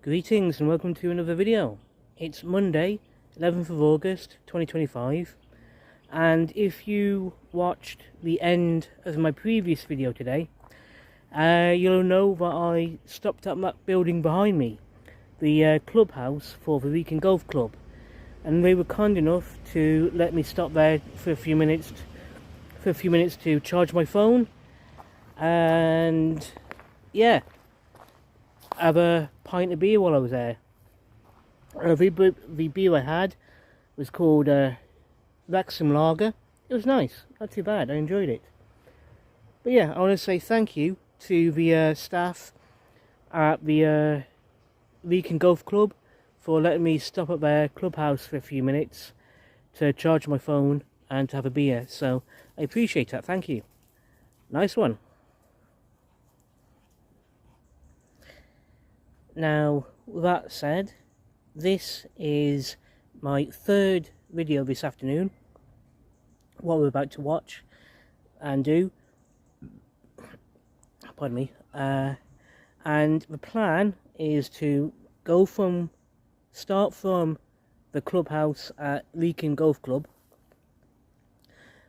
Greetings and welcome to another video. It's Monday, 11th of August 2025, and if you watched the end of my previous video today, you'll know that I stopped at that building behind me, the clubhouse for the Wrekin Golf Club, and they were kind enough to let me stop there for a few minutes to charge my phone and yeah, have a pint of beer while I was there. The beer I had was called Wrekin Lager. It was nice, not too bad, I enjoyed it. But yeah, I want to say thank you to the staff at the Wrekin Golf Club for letting me stop at their clubhouse for a few minutes to charge my phone and to have a beer. So I appreciate that, thank you. Nice one. Now, with that said, this is my third video this afternoon, what we're about to watch and do, pardon me, and the plan is to start from the clubhouse at Wrekin Golf Club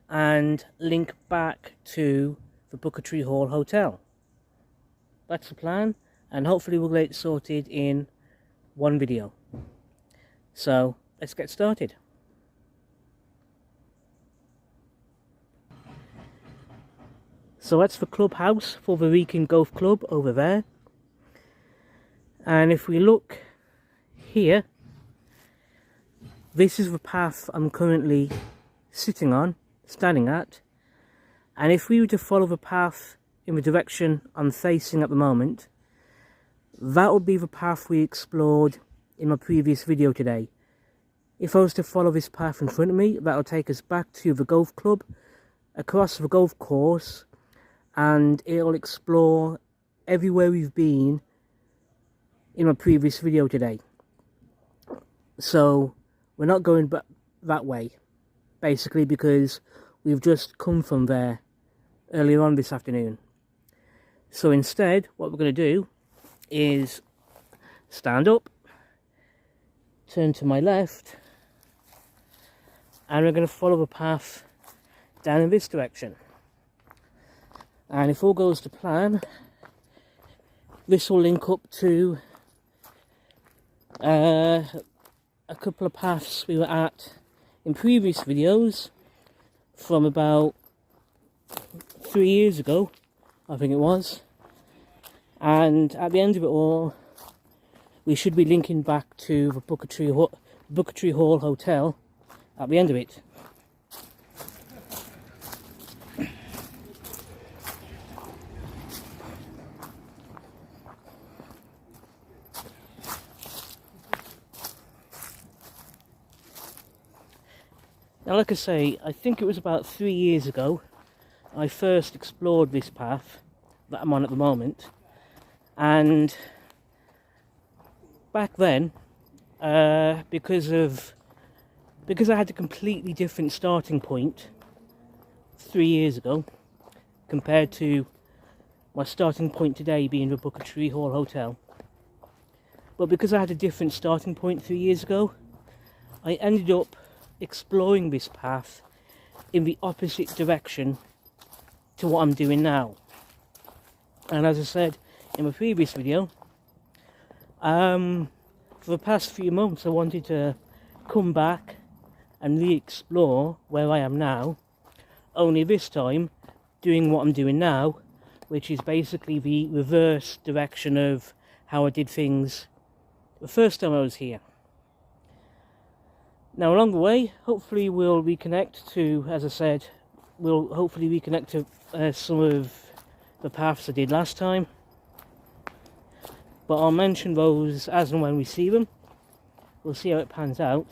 and link back to the Buckatree Hall hotel. That's the plan. And hopefully we'll get it sorted in one video. So let's get started. So that's the clubhouse for the Wrekin Golf Club over there. And if we look here, this is the path I'm currently standing at. And if we were to follow the path in the direction I'm facing at the moment, that would be the path we explored in my previous video today. If I was to follow this path in front of me, that will take us back to the golf club, across the golf course, and it'll explore everywhere we've been in my previous video today. So we're not going back that way, basically because we've just come from there earlier on this afternoon. So instead, what we're going to do is stand up, turn to my left, and we're going to follow the path down in this direction. And if all goes to plan, this will link up to a couple of paths we were at in previous videos from about 3 years ago, I think it was. And at the end of it all, we should be linking back to the Buckatree Hall Hotel at the end of it. Now, like I say, I think it was about 3 years ago I first explored this path that I'm on at the moment. And back then, because I had a completely different starting point 3 years ago compared to my starting point today being the Buckatree Hall Hotel, but because I had a different starting point 3 years ago, I ended up exploring this path in the opposite direction to what I'm doing now. And as I said in my previous video, for the past few months I wanted to come back and re-explore where I am now, only this time doing what I'm doing now, which is basically the reverse direction of how I did things the first time I was here. Now along the way, hopefully we'll reconnect to, as I said, we'll hopefully reconnect to some of the paths I did last time. But I'll mention those as and when we see them. We'll see how it pans out.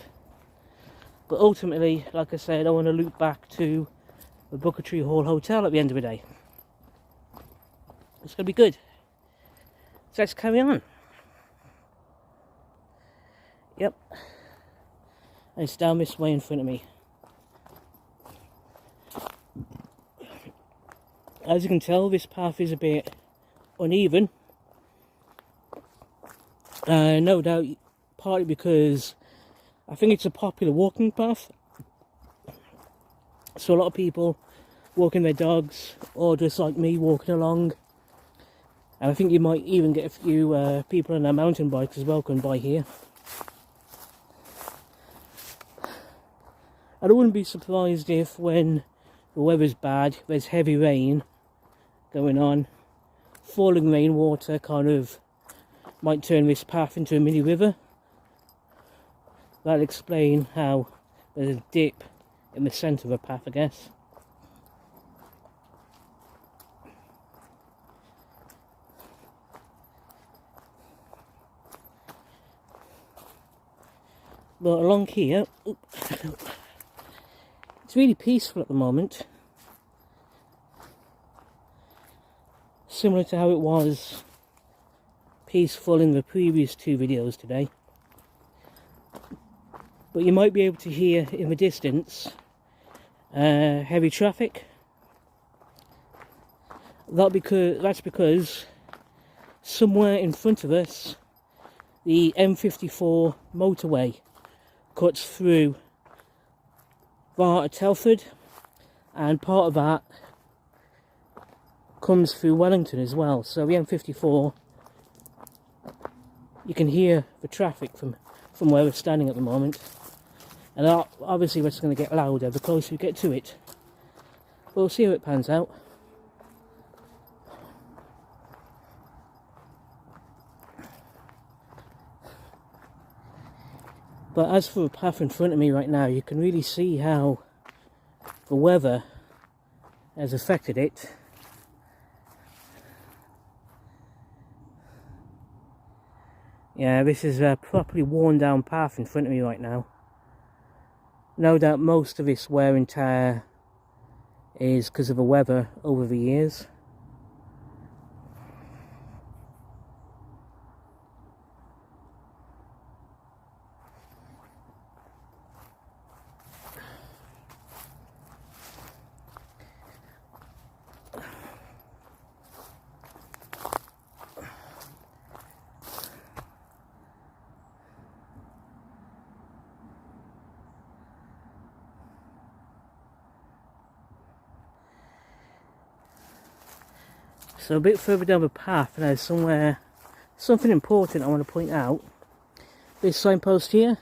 But ultimately, like I said, I want to loop back to the Buckatree Hall Hotel at the end of the day. It's going to be good. So let's carry on. Yep. And it's down this way in front of me. As you can tell, this path is a bit uneven. No doubt partly because I think it's a popular walking path, so a lot of people walking their dogs, or just like me walking along. And I think you might even get a few people on their mountain bikes as well going by here. And I wouldn't be surprised if, when the weather's bad, there's heavy rain going on, falling rainwater kind of might turn this path into a mini river. That'll explain how there's a dip in the centre of the path, I guess. But along here, it's really peaceful at the moment. Similar to how it was peaceful in the previous two videos today. But you might be able to hear in the distance heavy traffic. That's because somewhere in front of us, the M54 motorway cuts through via Telford, and part of that comes through Wellington as well. So the M54, you can hear the traffic from where we're standing at the moment, and obviously it's going to get louder the closer we get to it. We'll see how it pans out. But as for the path in front of me right now, you can really see how the weather has affected it. Yeah, this is a properly worn down path in front of me right now. No doubt most of this wear and tear is because of the weather over the years. So a bit further down the path, there's something important I want to point out. This signpost here,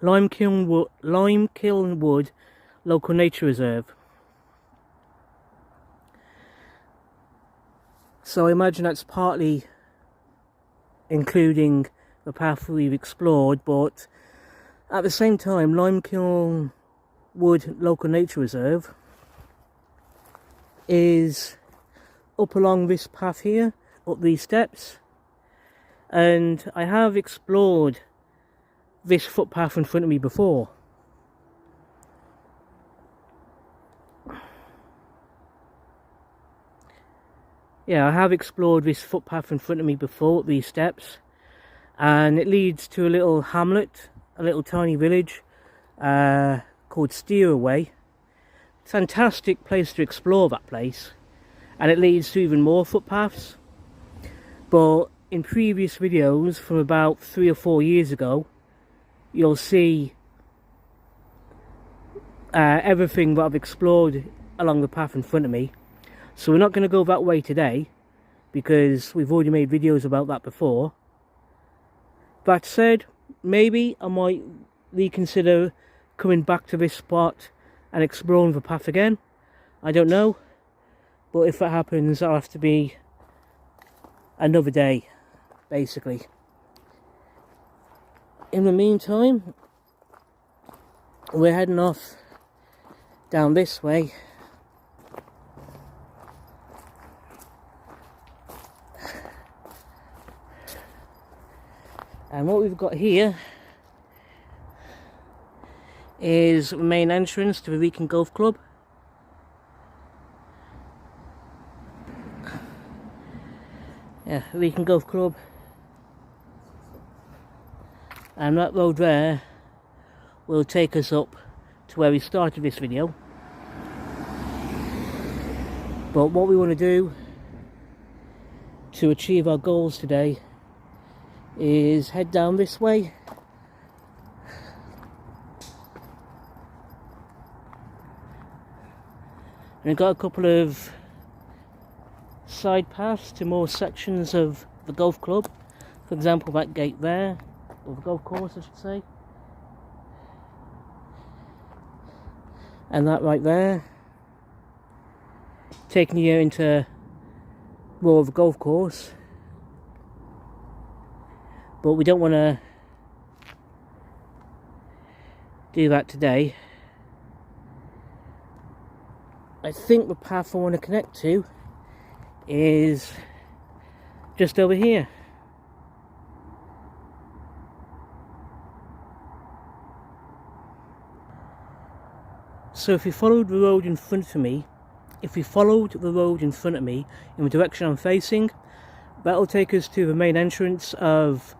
Limekiln Wood Local Nature Reserve. So I imagine that's partly including the path we've explored, but at the same time, Limekiln Wood Local Nature Reserve is up along this path here, up these steps, and I have explored this footpath in front of me before. Yeah, I have explored this footpath in front of me before, up these steps, and it leads to a little hamlet, a little tiny village called Steeraway. Fantastic place to explore, that place, and it leads to even more footpaths. But in previous videos from about 3 or 4 years ago, you'll see everything that I've explored along the path in front of me. So we're not going to go that way today because we've already made videos about that before. That said, maybe I might reconsider coming back to this spot and exploring the path again. I don't know, but if that happens, I'll have to be another day, basically. In the meantime, we're heading off down this way. And what we've got here is the main entrance to the Wrekin Golf Club. Yeah, Wrekin Golf Club. And that road there will take us up to where we started this video. But what we want to do to achieve our goals today is head down this way. And we've got a couple of side paths to more sections of the golf club. For example, that gate there, or the golf course I should say. And that right there, taking you into more of the golf course. But we don't want to do that today. I think the path I want to connect to is just over here. So if we followed the road in front of me, in the direction I'm facing, that'll take us to the main entrance of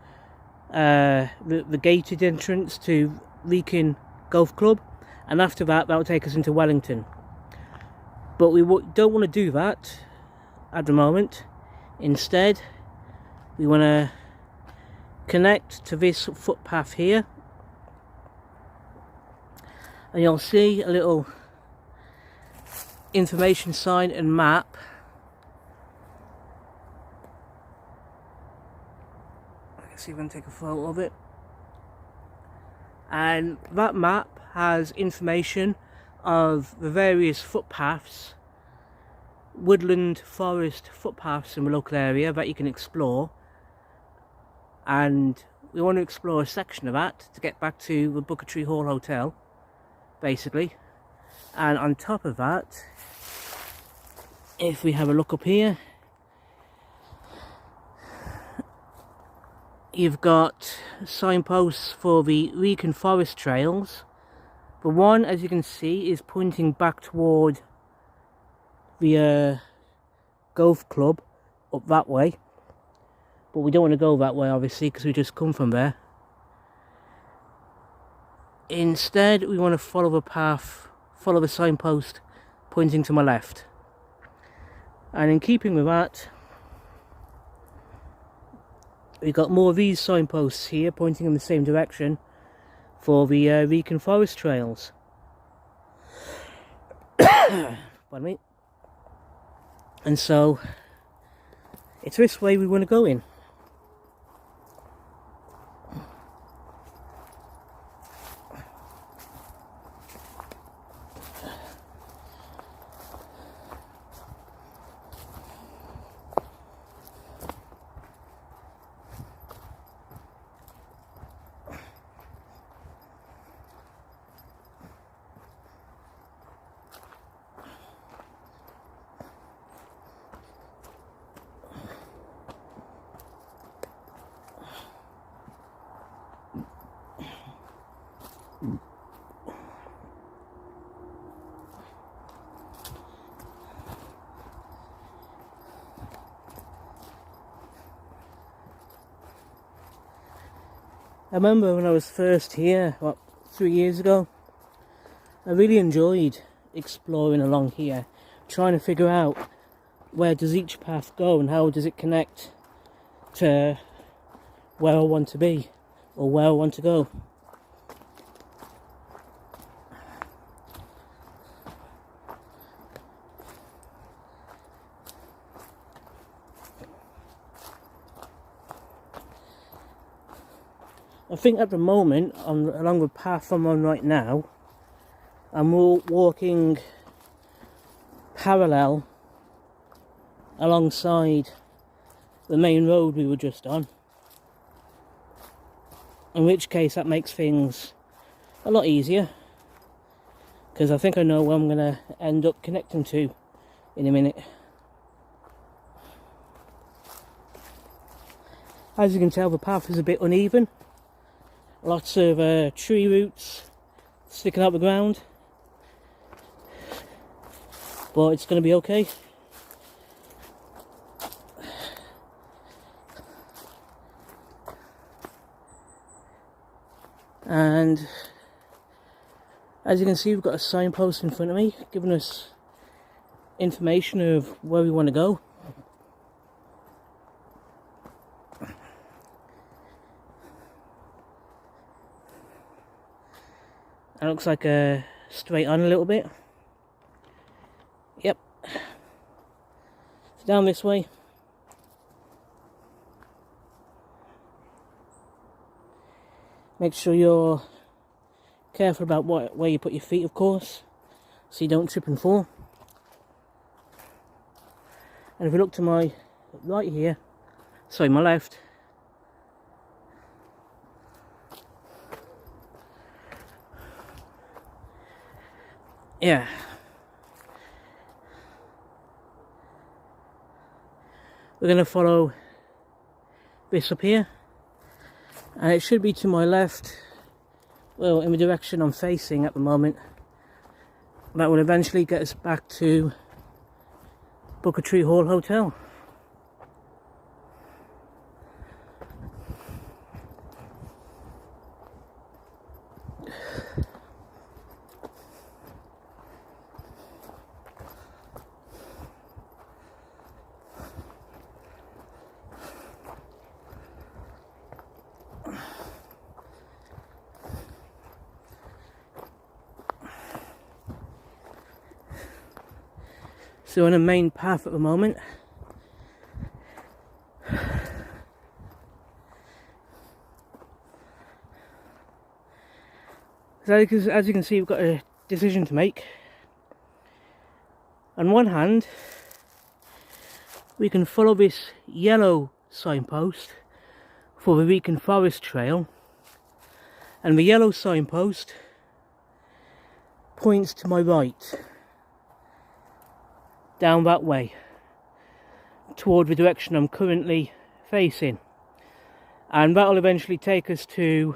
the gated entrance to Wrekin Golf Club, and after that that'll take us into Wellington. But we don't want to do that at the moment. Instead, we want to connect to this footpath here, and you'll see a little information sign and map. I can see if I can take a photo of it. And that map has information of the various footpaths, woodland forest footpaths in the local area that you can explore, and we want to explore a section of that to get back to the Buckatree Hall hotel basically. And on top of that, if we have a look up here, you've got signposts for the Wrekin Forest Trails. The one, as you can see, is pointing back toward the golf club up that way, but we don't want to go that way obviously because we just come from there. Instead, we want to follow the path, follow the signpost pointing to my left. And in keeping with that, we've got more of these signposts here pointing in the same direction for the Wrekin Forest Trails. Pardon me. And so, it's this way we want to go in. I remember when I was first here, what, 3 years ago, I really enjoyed exploring along here, trying to figure out where does each path go and how does it connect to where I want to be or where I want to go. I think at the moment, along the path I'm on right now, I'm walking parallel alongside the main road we were just on. In which case that makes things a lot easier, because I think I know where I'm going to end up connecting to in a minute. As you can tell, the path is a bit uneven. Lots of tree roots sticking out the ground, but it's going to be okay. And as you can see, we've got a signpost in front of me giving us information of where we want to go. That looks like a straight on a little bit. Yep. So down this way. Make sure you're careful about where you put your feet, of course, so you don't trip and fall. And if we look to my right here, sorry, my left, yeah, we're going to follow this up here, and it should be to my left, well, in the direction I'm facing at the moment. That will eventually get us back to Buckatree Hall Hotel. So on a main path at the moment. So as you can see, we've got a decision to make. On one hand, we can follow this yellow signpost for the Wrekin Forest Trail, and the yellow signpost points to my right, down that way, toward the direction I'm currently facing, and that will eventually take us to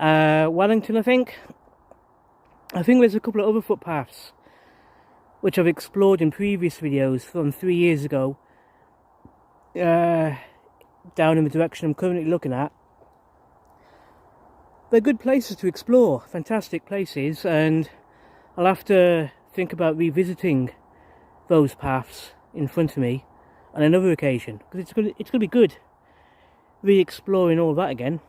Wellington, I think. There's a couple of other footpaths which I've explored in previous videos from 3 years ago, down in the direction I'm currently looking at. They're good places to explore, fantastic places, and I'll have to think about revisiting those paths in front of me on another occasion, because it's going to be good re-exploring all that again.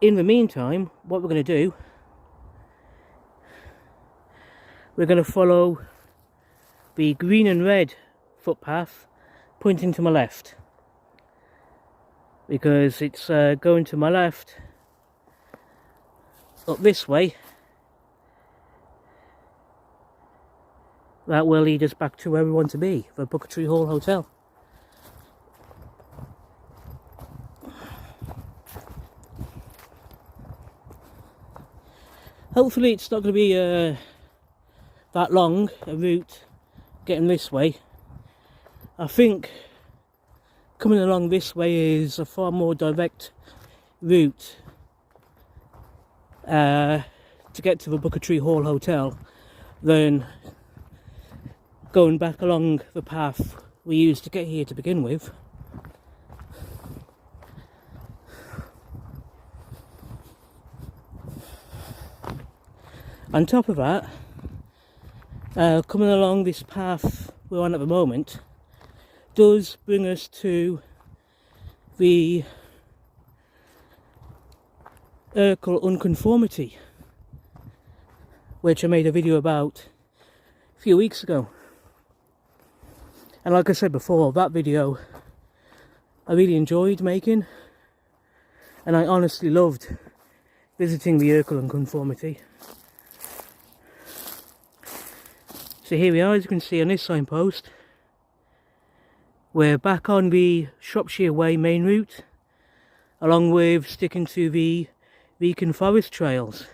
In the meantime, what we're going to do, we're going to follow the green and red footpath pointing to my left, because it's going to my left up this way. That will lead us back to where we want to be, the Buckatree Hall Hotel. Hopefully it's not going to be that long a route getting this way. I think coming along this way is a far more direct route to get to the Buckatree Hall Hotel than going back along the path we used to get here to begin with. On top of that, coming along this path we're on at the moment does bring us to the Wrekin unconformity, which I made a video about a few weeks ago. And like I said before, that video I really enjoyed making, and I honestly loved visiting the Wrekin unconformity. So here we are, as you can see on this signpost. We're back on the Shropshire Way main route, along with sticking to the Wrekin Forest Trails.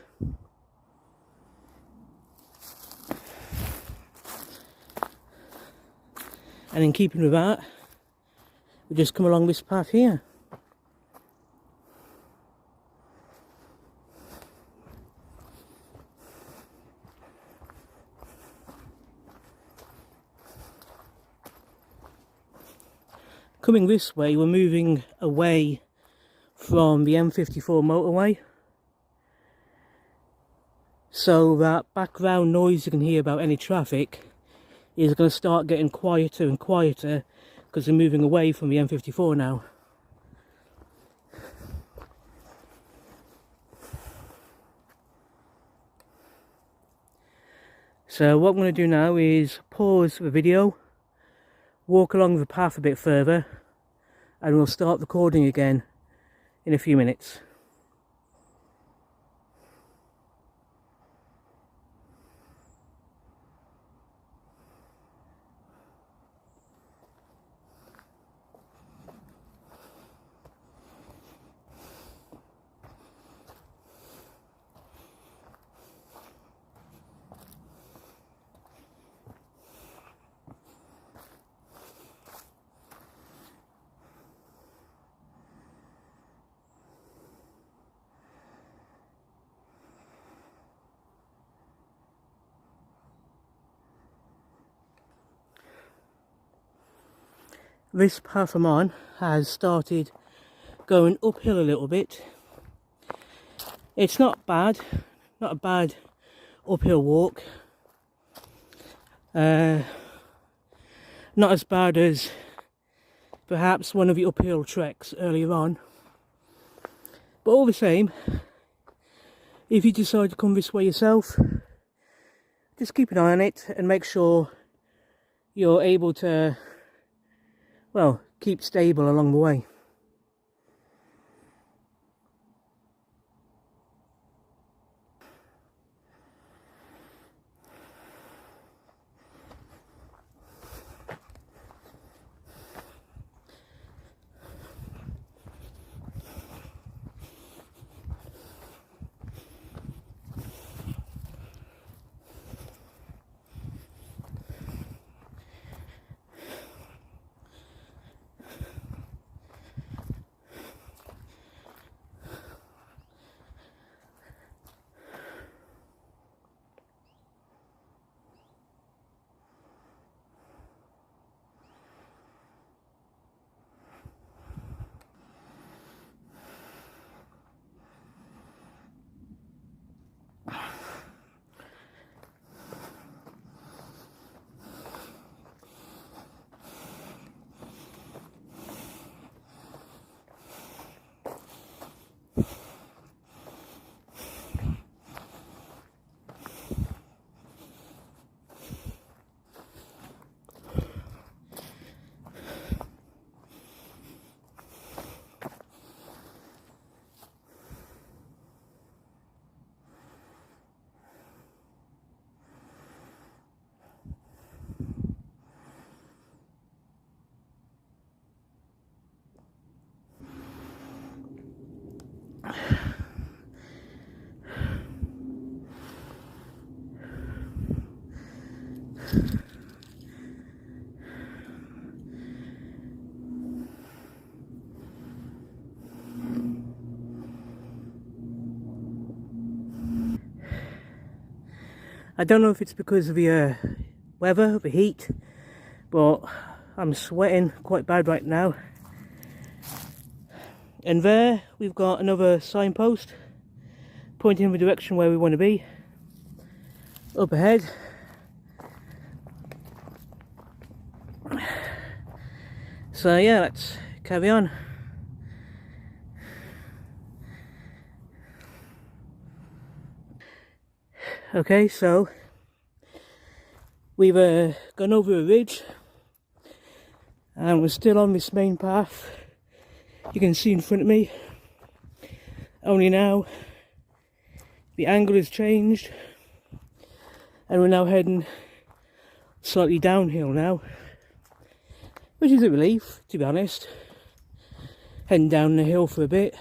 And in keeping with that, we just come along this path here. Coming this way, we're moving away from the M54 motorway, so that background noise you can hear about any traffic is going to start getting quieter and quieter, because we're moving away from the M54 now. So what I'm going to do now is pause the video, walk along the path a bit further, and we'll start recording again in a few minutes. This path I'm on has started going uphill a little bit. It's not bad, not a bad uphill walk. Not as bad as perhaps one of the uphill treks earlier on. But all the same, if you decide to come this way yourself, just keep an eye on it and make sure you're able to, well, keep stable along the way. I don't know if it's because of the weather, the heat, but I'm sweating quite bad right now. And there we've got another signpost pointing in the direction where we want to be, up ahead. So yeah, let's carry on. Okay, so we've gone over a ridge and we're still on this main path. You can see in front of me, only now the angle has changed and we're now heading slightly downhill now, which is a relief, to be honest. Heading down the hill for a bit.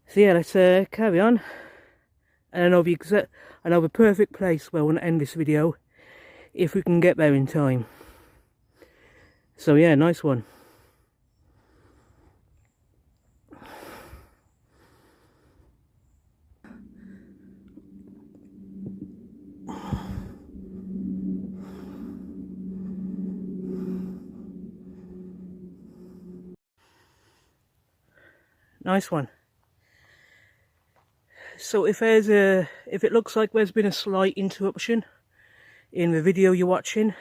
So yeah, let's carry on. And I know the perfect place where I want to end this video, if we can get there in time. So yeah, nice one. Nice one. So if it looks like there's been a slight interruption in the video you're watching,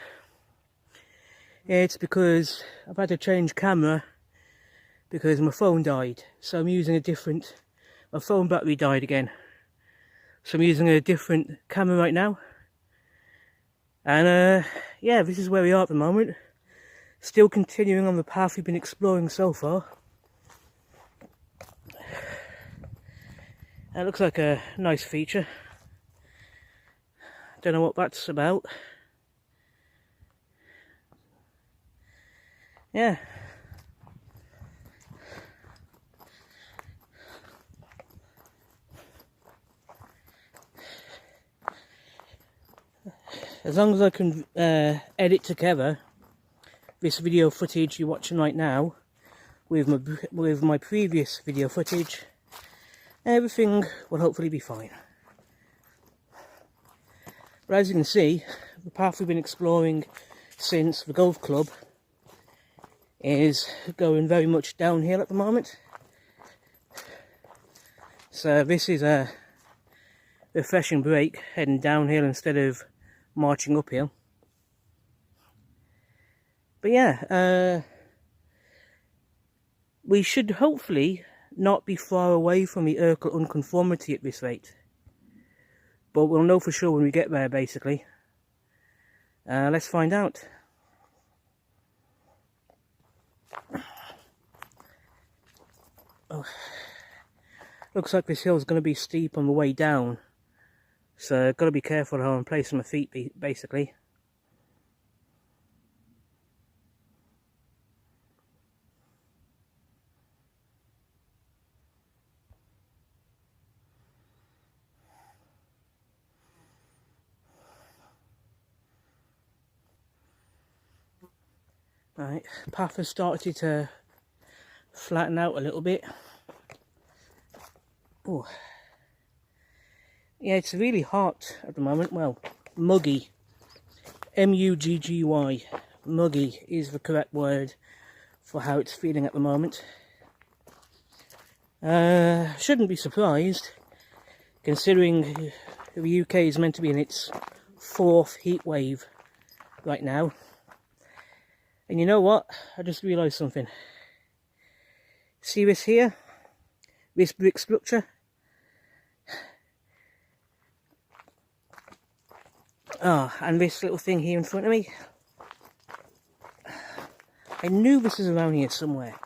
it's because I've had to change camera because my phone died. So I'm using a different, my phone battery died again. So I'm using a different camera right now. And yeah, this is where we are at the moment. Still continuing on the path we've been exploring so far. It looks like a nice feature. Don't know what that's about. Yeah. As long as I can edit together this video footage you're watching right now with my previous video footage, everything will hopefully be fine. But as you can see, the path we've been exploring since the golf club is going very much downhill at the moment. So this is a refreshing break, heading downhill instead of marching uphill. But yeah, we should hopefully not be far away from the Urkel unconformity at this rate. But we'll know for sure when we get there, basically. Let's find out. Oh. Looks like this hill is going to be steep on the way down. So I've got to be careful how I'm placing my feet, basically. Right, path has started to flatten out a little bit. Oh, yeah, it's really hot at the moment. Well, muggy. M-U-G-G-Y. Muggy is the correct word for how it's feeling at the moment. Shouldn't be surprised, considering the UK is meant to be in its 4th heat wave right now. And you know what? I just realised something. See this here? This brick structure? Ah, and this little thing here in front of me. I knew this was around here somewhere.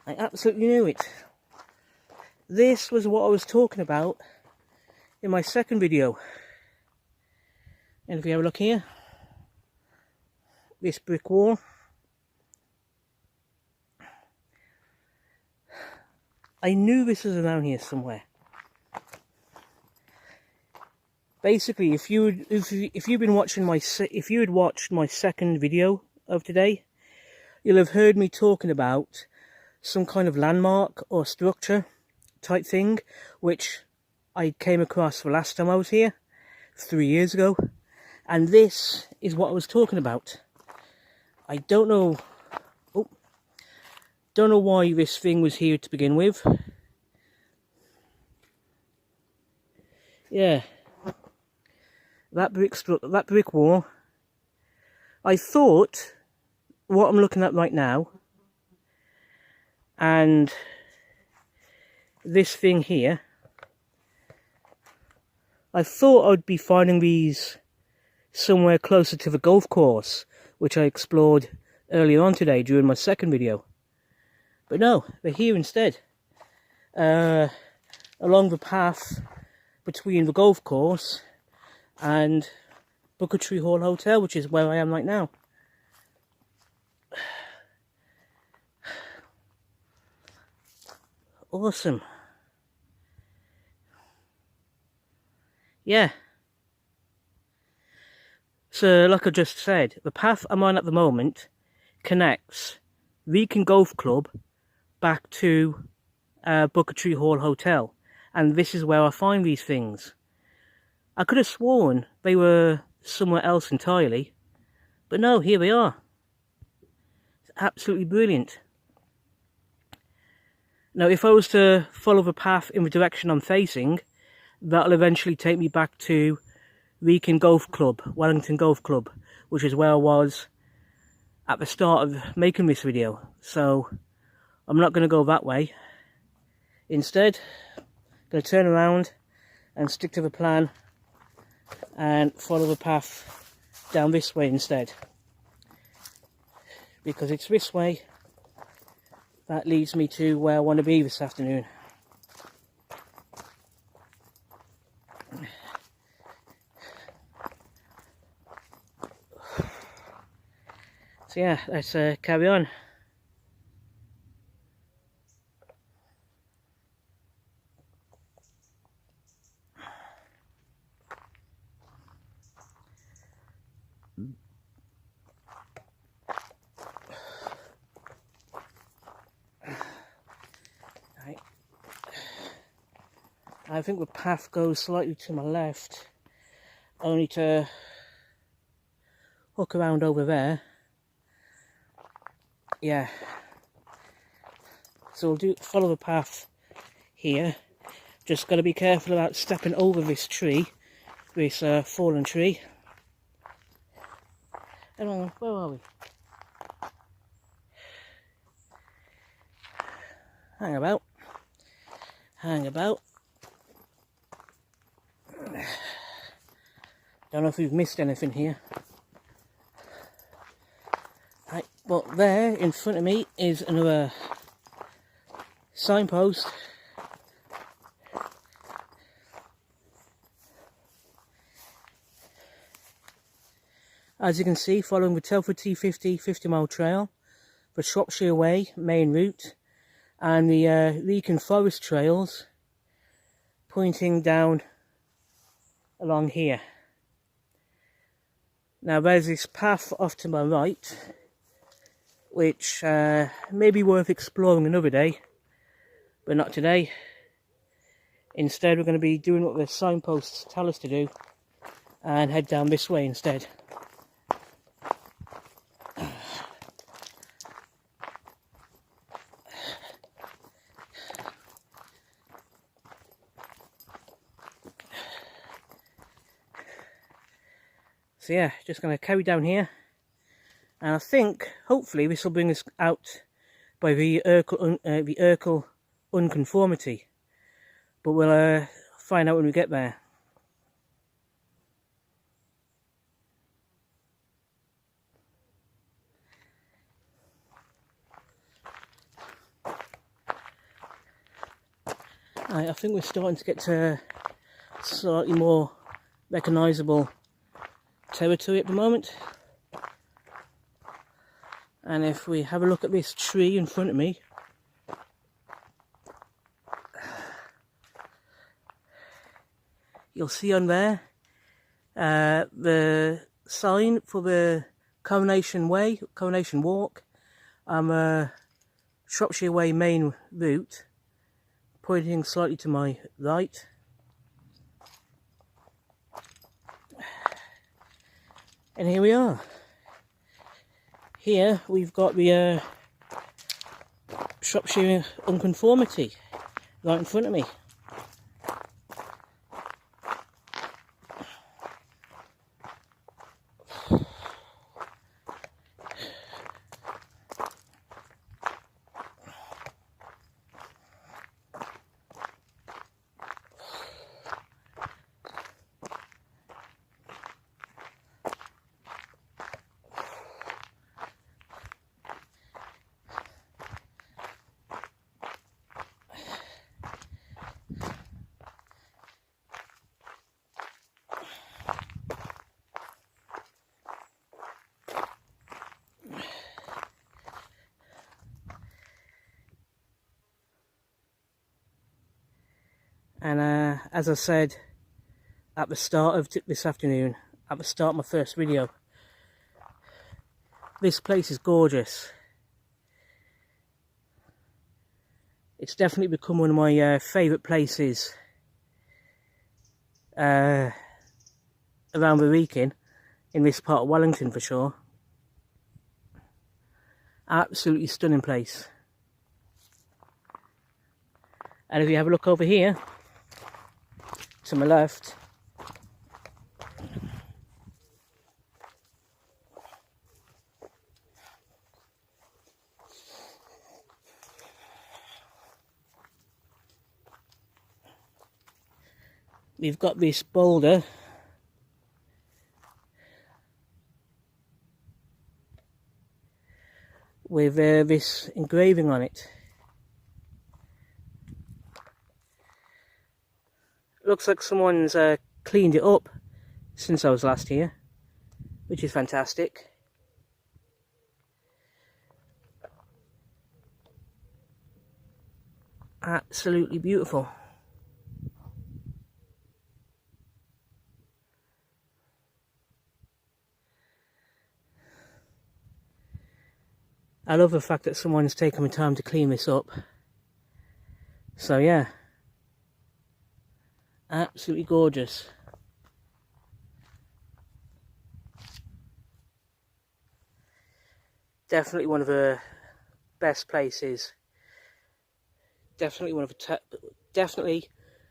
I absolutely knew it. This was what I was talking about in my second video. And if you have a look here, this brick wall. I knew this was around here somewhere. Basically, if you'd watched my second video of today, you'll have heard me talking about some kind of landmark or structure type thing, which I came across the last time I was here, 3 years ago, and this is what I was talking about. I don't know why this thing was here to begin with. Yeah, that brick wall. I thought what I'm looking at right now and this thing here, I thought I'd be finding these somewhere closer to the golf course, which I explored earlier on today during my second video. But no, they're here instead, along the path between the golf course and Buckatree Hall Hotel, which is where I am right now. Awesome. Yeah. So, like I just said, the path I'm on at the moment connects Wrekin Golf Club back to Buckatree Hall Hotel. And this is where I find these things. I could have sworn they were somewhere else entirely. But no, here they are. It's absolutely brilliant. Now, if I was to follow the path in the direction I'm facing, that'll eventually take me back to Wrekin Golf Club, Wellington Golf Club, which is where I was at the start of making this video. So, I'm not going to go that way. Instead, I'm going to turn around and stick to the plan and follow the path down this way instead, because it's this way that leads me to where I want to be this afternoon. So yeah, let's carry on. Right. I think the path goes slightly to my left, only to hook around over there. Yeah, so we'll follow the path here. Just got to be careful about stepping over this tree, this fallen tree. Hang on, where are we? Hang about. Don't know if we've missed anything here. Right, but there in front of me is another signpost. As you can see, following the Telford T50 50-mile trail, the Shropshire Way main route, and the Wrekin Forest Trails pointing down along here. Now there's this path off to my right, which may be worth exploring another day, but not today. Instead, we're going to be doing what the signposts tell us to do and head down this way instead. So yeah, just going to carry down here, and I think hopefully this will bring us out by the Wrekin unconformity, but we'll find out when we get there. I think we're starting to get to slightly more recognisable territory at the moment, and if we have a look at this tree in front of me, you'll see on there the sign for the Coronation Walk, Shropshire Way main route, pointing slightly to my right. And here we are. Here we've got the Shropshire unconformity right in front of me. And as I said at the start of this afternoon, at the start of my first video, this place is gorgeous. It's definitely become one of my favourite places around the Wrekin, in this part of Wellington for sure. Absolutely stunning place. And if you have a look over here to my left, we've got this boulder with this engraving on it. Looks like someone's cleaned it up since I was last here, which is fantastic. Absolutely beautiful. I love the fact that someone's taken the time to clean this up. So yeah, absolutely gorgeous. Definitely one of the best places. Definitely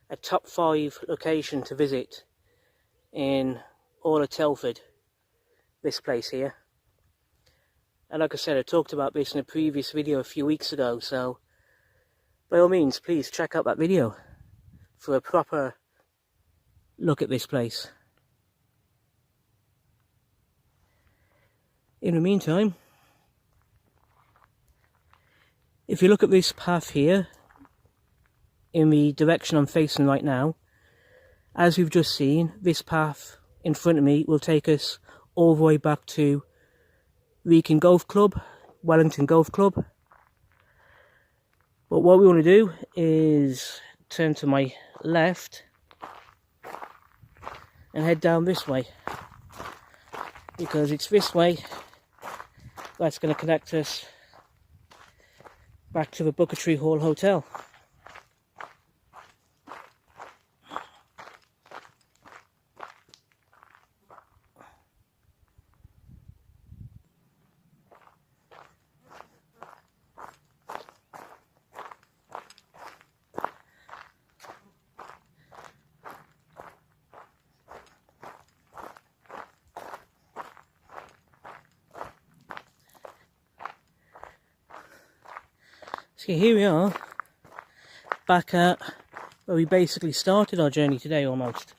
a top 5 location to visit in all of Telford. This place here. And like I said, I talked about this in a previous video a few weeks ago, so by all means, please check out that video for a proper look at this place. In the meantime, if you look at this path here, in the direction I'm facing right now, as we've just seen, this path in front of me will take us all the way back to Wrekin Golf Club, Wellington Golf Club. But what we want to do is turn to my left and head down this way, because it's this way that's going to connect us back to the Buckatree Hall Hotel. So here we are, back at where we basically started our journey today almost.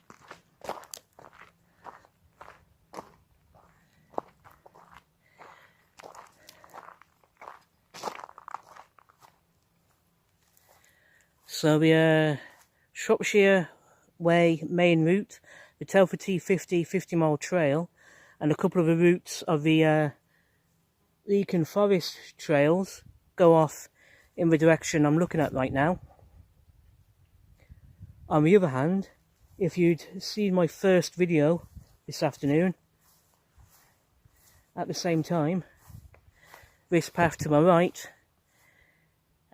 So the Shropshire Way main route, the Telford T50 50-mile trail, and a couple of the routes of the Wrekin Forest Trails go off in the direction I'm looking at right now. On the other hand, if you'd seen my first video this afternoon, at the same time, this path to my right,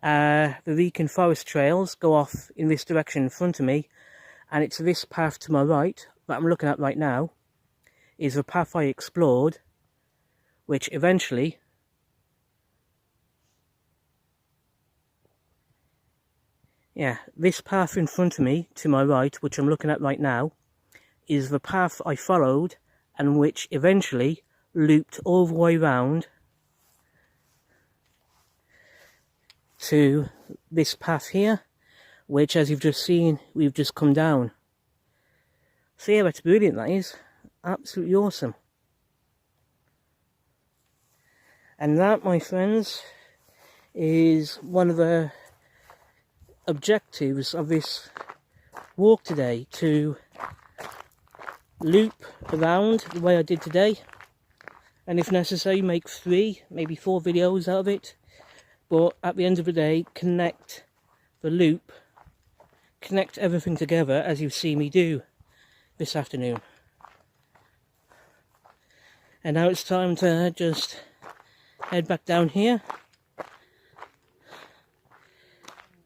the Wrekin Forest Trails go off in this direction in front of me, and it's this path to my right that I'm looking at right now is the path I explored, which eventually this path in front of me to my right, which I'm looking at right now, is the path I followed and which eventually looped all the way round to this path here, which, as you've just seen, we've just come down. So yeah, that's brilliant, that is. Absolutely awesome. And that, my friends, is one of the objectives of this walk today, to loop around the way I did today, and if necessary make 3, maybe 4 videos out of it, but at the end of the day connect the loop, connect everything together as you see me do this afternoon. And now it's time to just head back down here,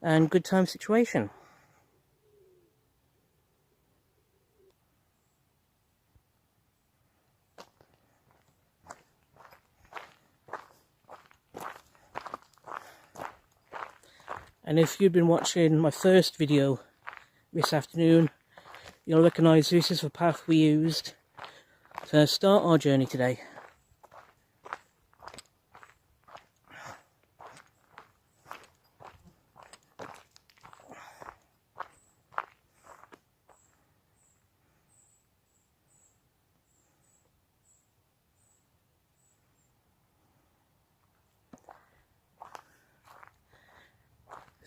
and good time situation. And if you've been watching my first video this afternoon, you'll recognise this is the path we used to start our journey today.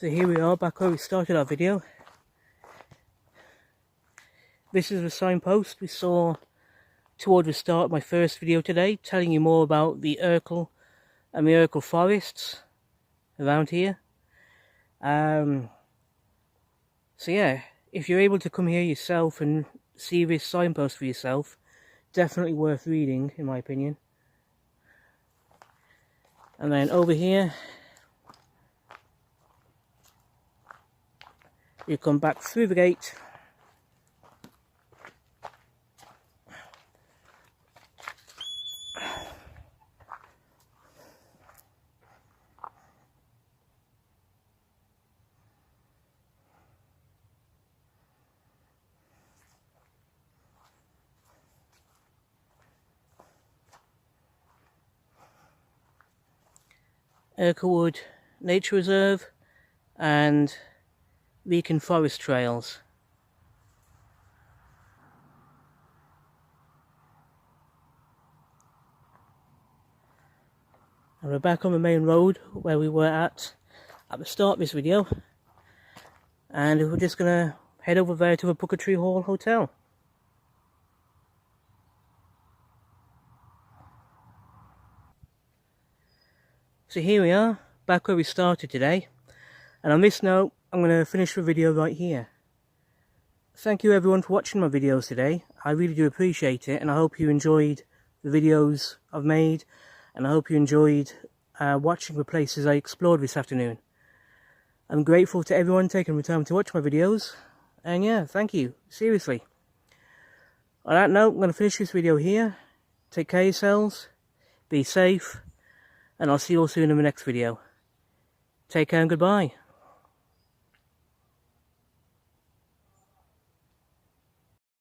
So here we are, back where we started our video. This is the signpost we saw toward the start of my first video today, telling you more about the Wrekin and the Wrekin forests around here. So yeah, if you're able to come here yourself and see this signpost for yourself, definitely worth reading in my opinion. And then over here, you come back through the gate. Wrekin Nature Reserve and Wrekin Forest Trails. And we're back on the main road where we were at the start of this video, and we're just gonna head over there to the Buckatree Hall Hotel. So here we are, back where we started today, and on this note, I'm going to finish the video right here. Thank you everyone for watching my videos today. I really do appreciate it, and I hope you enjoyed the videos I've made, and I hope you enjoyed watching the places I explored this afternoon. I'm grateful to everyone taking the time to watch my videos, and yeah, thank you, seriously. On that note, I'm going to finish this video here. Take care of yourselves, be safe, and I'll see you all soon in the next video. Take care and goodbye.